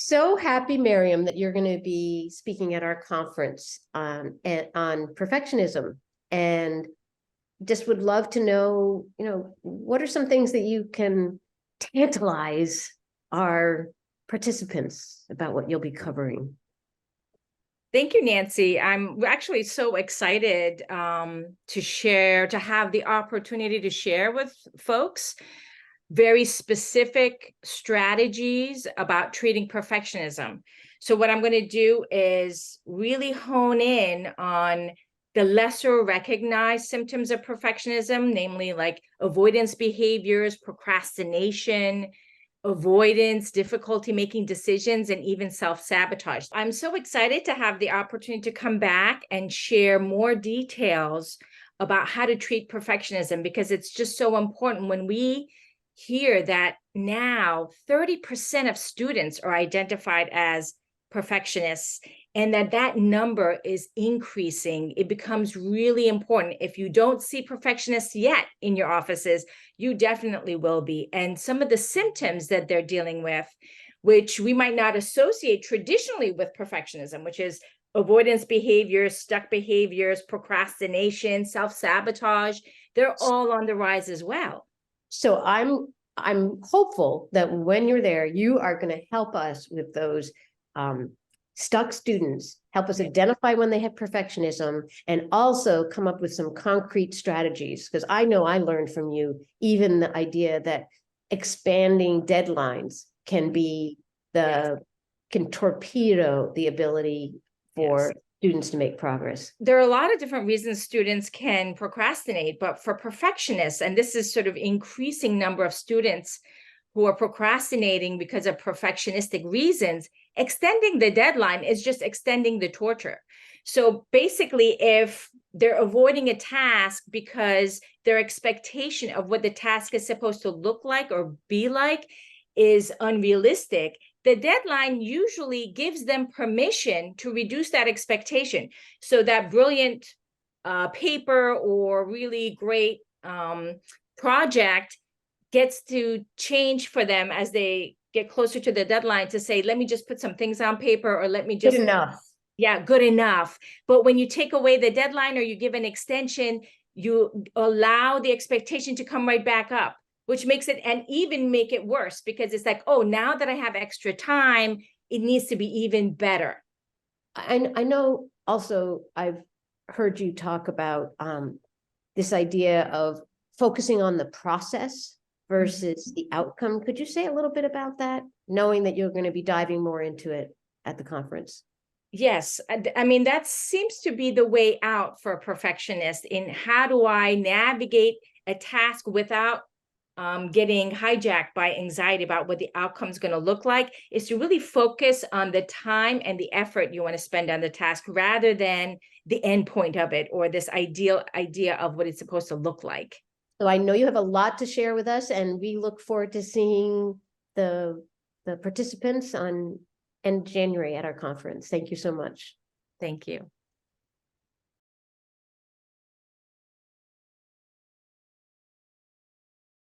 So happy, Maryam, that you're going to be speaking at our conference on perfectionism, and just would love to know, what are some things that you can tantalize our participants about what you'll be covering? Thank you, Nancy. I'm actually so excited to have the opportunity to share with folks very specific strategies about treating perfectionism. So what I'm going to do is really hone in on the lesser recognized symptoms of perfectionism, namely like avoidance behaviors, procrastination, avoidance, difficulty making decisions, and even self-sabotage. I'm so excited to have the opportunity to come back and share more details about how to treat perfectionism, because it's just so important when we hear that now 30% of students are identified as perfectionists, and that number is increasing. It becomes really important. If you don't see perfectionists yet in your offices, you definitely will be. And some of the symptoms that they're dealing with, which we might not associate traditionally with perfectionism, which is avoidance behaviors, stuck behaviors, procrastination, self-sabotage, they're all on the rise as well. So I'm hopeful that when you're there, you are going to help us with those stuck students, help us identify when they have perfectionism, and also come up with some concrete strategies. Because I know I learned from you even the idea that expanding deadlines can be can torpedo the ability for students to make progress. There are a lot of different reasons students can procrastinate, but for perfectionists, and this is sort of increasing number of students who are procrastinating because of perfectionistic reasons, extending the deadline is just extending the torture. So basically, if they're avoiding a task because their expectation of what the task is supposed to look like or be like is unrealistic, the deadline usually gives them permission to reduce that expectation. So that brilliant paper or really great project gets to change for them as they get closer to the deadline to say, let me just put some things on paper, or let me just— Good enough. Yeah, good enough. But when you take away the deadline or you give an extension, you allow the expectation to come right back up, which makes it, and even make it worse, because it's like, oh, now that I have extra time, it needs to be even better. I know also I've heard you talk about this idea of focusing on the process versus the outcome. Could you say a little bit about that, knowing that you're going to be diving more into it at the conference? Yes, I mean, that seems to be the way out for a perfectionist in how do I navigate a task without getting hijacked by anxiety about what the outcome is going to look like, is to really focus on the time and the effort you want to spend on the task rather than the end point of it or this ideal idea of what it's supposed to look like. So I know you have a lot to share with us, and we look forward to seeing the participants in January at our conference. Thank you so much. Thank you.